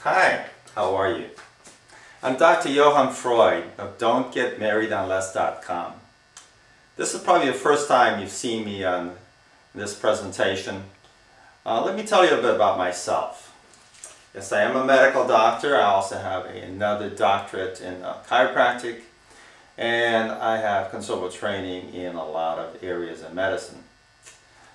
Hi, how are you? I'm Dr. Johan Freud of Don'tGetMarriedUnless.com. This is probably the first time you've seen me on this presentation. Let me tell you a bit about myself. Yes, I am a medical doctor. I also have another doctorate in chiropractic, and I have considerable training in a lot of areas of medicine,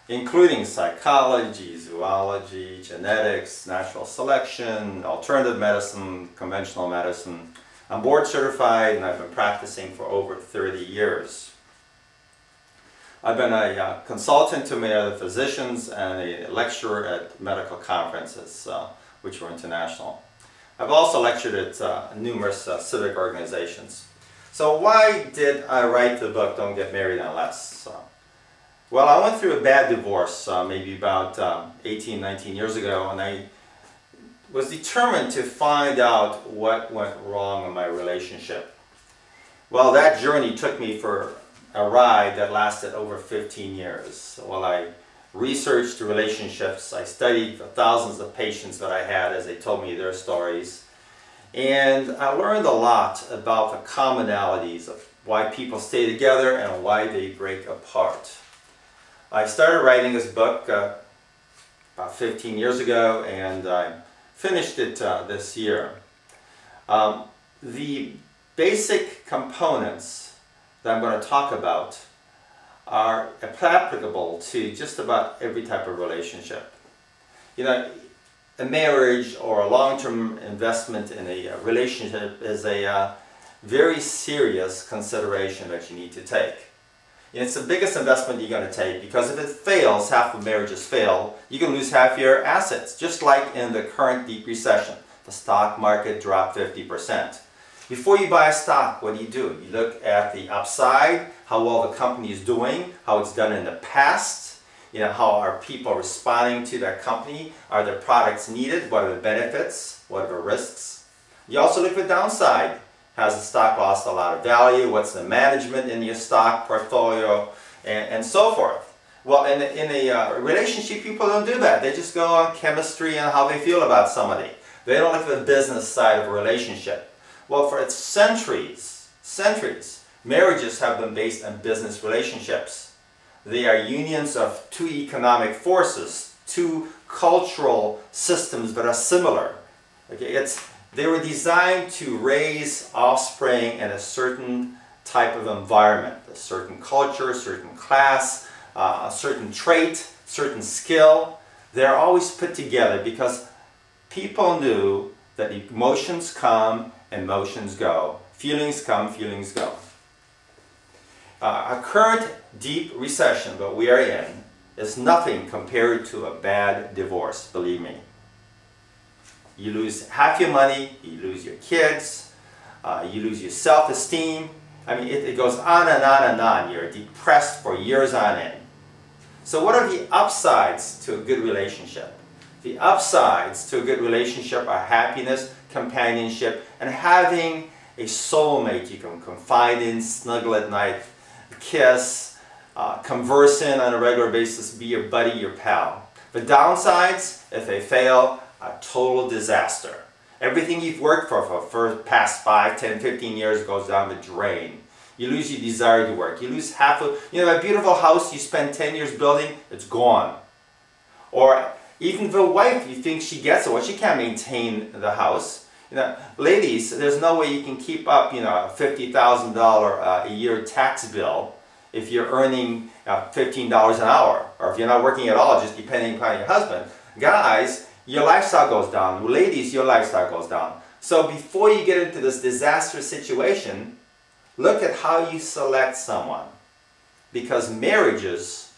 including psychology, zoology, genetics, natural selection, alternative medicine, conventional medicine. I'm board certified and I've been practicing for over 30 years. I've been a consultant to many other physicians and a lecturer at medical conferences, which were international. I've also lectured at numerous civic organizations. So why did I write the book, Don't Get Married Unless? Well, I went through a bad divorce maybe about 18, 19 years ago, and I was determined to find out what went wrong in my relationship. Well, that journey took me for a ride that lasted over 15 years. While I researched relationships, I studied the thousands of patients that I had as they told me their stories, and I learned a lot about the commonalities of why people stay together and why they break apart. I started writing this book about 15 years ago, and I finished it this year. The basic components that I'm going to talk about are applicable to just about every type of relationship. You know, a marriage or a long-term investment in a relationship is a very serious consideration that you need to take. It's the biggest investment you're going to take, because if it fails, half of marriages fail, you can lose half your assets, just like in the current deep recession. The stock market dropped 50%. Before you buy a stock, what do? You look at the upside, how well the company is doing, how it's done in the past, how are people responding to that company, are the products needed, what are the benefits, what are the risks. You also look at the downside. Has the stock lost a lot of value? What's the management in your stock portfolio? And so forth. Well, in a relationship, people don't do that. They just go on chemistry and how they feel about somebody. They don't look at the business side of a relationship. Well, for centuries, marriages have been based on business relationships. They are unions of two economic forces, two cultural systems that are similar. Okay, they were designed to raise offspring in a certain type of environment, a certain culture, a certain class, a certain trait, certain skill. They're always put together because people knew that emotions come, emotions go. Feelings come, feelings go. Our current deep recession that we are in is nothing compared to a bad divorce, believe me. You lose half your money, you lose your kids, you lose your self-esteem. I mean, it goes on and on and on. You're depressed for years on end. So what are the upsides to a good relationship? The upsides to a good relationship are happiness, companionship, and having a soulmate you can confide in, snuggle at night, kiss, converse in on a regular basis, be your buddy, your pal. The downsides, if they fail, a total disaster. Everything you've worked for the past 5, 10, 15 years goes down the drain. You lose your desire to work. You lose half of, that beautiful house you spent 10 years building, it's gone. Or even the wife, you think she gets it, well, she can't maintain the house. Ladies, there's no way you can keep up, a $50,000 a year tax bill if you're earning $15 an hour, or if you're not working at all, just depending upon your husband. Guys, your lifestyle goes down. Ladies, your lifestyle goes down. So before you get into this disastrous situation, look at how you select someone. Because marriages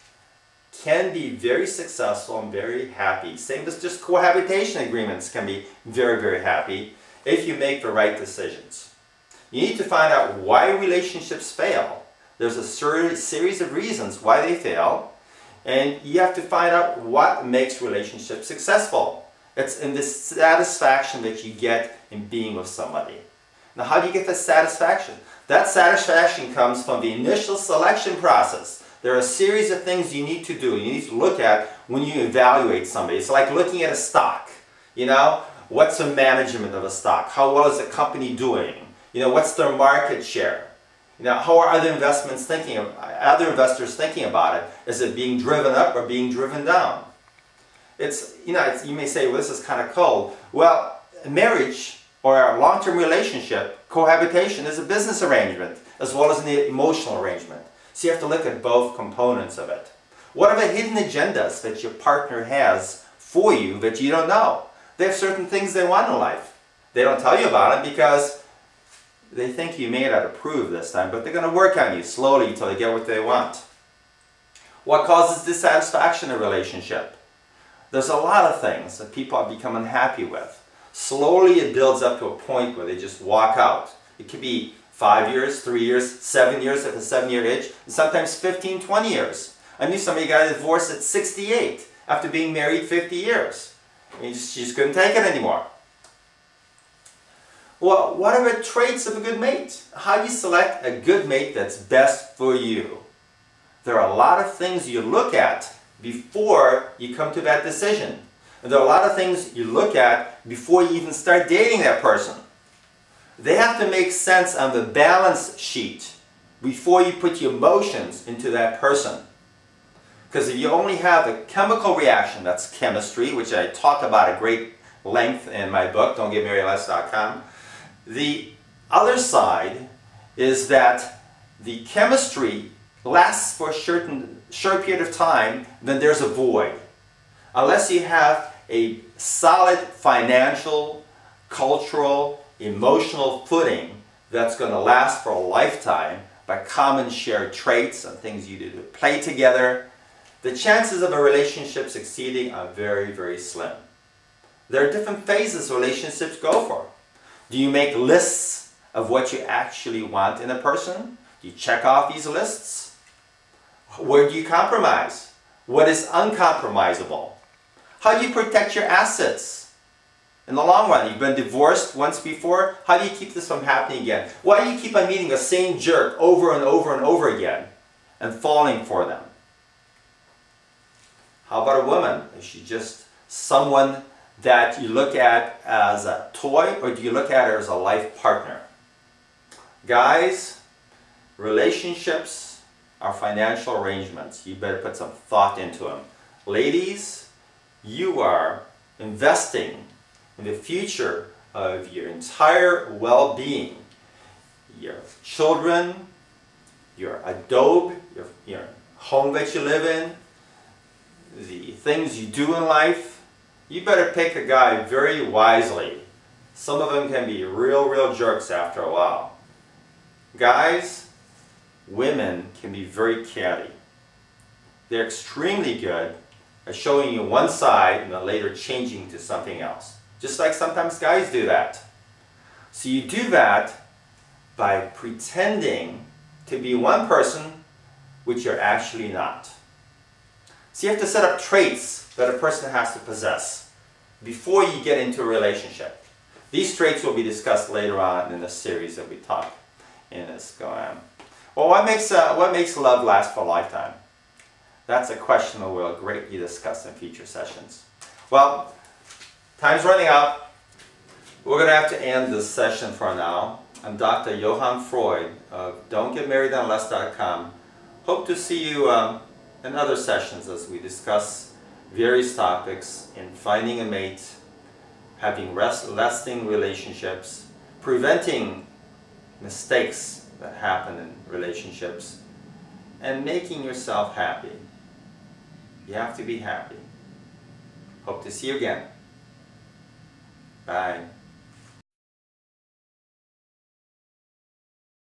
can be very successful and very happy. Same as just cohabitation agreements can be very, very happy if you make the right decisions. You need to find out why relationships fail. There's a series of reasons why they fail. And you have to find out what makes relationships successful. It's in the satisfaction that you get in being with somebody. Now, how do you get the satisfaction? That satisfaction comes from the initial selection process. There are a series of things you need to do. You need to look at when you evaluate somebody. It's like looking at a stock. What's the management of a stock? How well is the company doing? You know, what's their market share? You know, how are other investors thinking about it? Is it being driven up or being driven down? You may say, well, this is kind of cold. Well, marriage or a long-term relationship, cohabitation is a business arrangement as well as an emotional arrangement. So you have to look at both components of it. What are the hidden agendas that your partner has for you that you don't know? They have certain things they want in life. They don't tell you about it because they think you may not approve this time, but they're going to work on you slowly until they get what they want. What causes dissatisfaction in a relationship? There's a lot of things that people have become unhappy with. Slowly it builds up to a point where they just walk out. It could be 5 years, 3 years, 7 years at the 7-year age, and sometimes 15, 20 years. I knew somebody got divorced at 68 after being married 50 years. She just couldn't take it anymore. Well, what are the traits of a good mate? How do you select a good mate that's best for you? There are a lot of things you look at before you come to that decision. And there are a lot of things you look at before you even start dating that person. They have to make sense on the balance sheet before you put your emotions into that person. Because if you only have the chemical reaction, that's chemistry, which I talk about at great length in my book, don'tgetmarriedunless.com. The other side is that the chemistry lasts for a short period of time, then there's a void. Unless you have a solid financial, cultural, emotional footing that's going to last for a lifetime by common shared traits and things you do to play together, the chances of a relationship succeeding are very, very slim. There are different phases relationships go for. Do you make lists of what you actually want in a person? Do you check off these lists? Where do you compromise? What is uncompromisable? How do you protect your assets? In the long run, you've been divorced once before. How do you keep this from happening again? Why do you keep on meeting the same jerk over and over and over again and falling for them? How about a woman? Is she just someone that you look at as a toy, or do you look at her as a life partner? Guys, relationships are financial arrangements. You better put some thought into them. Ladies, you are investing in the future of your entire well-being. Your children, your adobe, your home that you live in, the things you do in life. You better pick a guy very wisely. Some of them can be real jerks after a while. Guys, women can be very catty. They're extremely good at showing you one side and then later changing to something else. Just like sometimes guys do that. So you do that by pretending to be one person which you're actually not. So you have to set up traits that a person has to possess before you get into a relationship. These traits will be discussed later on in the series that we talk in this go on. Well, what makes love last for a lifetime? That's a question that we'll greatly discuss in future sessions. Well, time's running out. We're going to have to end this session for now. I'm Dr. Johan Freud of don'tgetmarriedunless.com. Hope to see you in other sessions as we discuss various topics in finding a mate, having lasting relationships, preventing mistakes that happen in relationships, and making yourself happy. You have to be happy. Hope to see you again. Bye.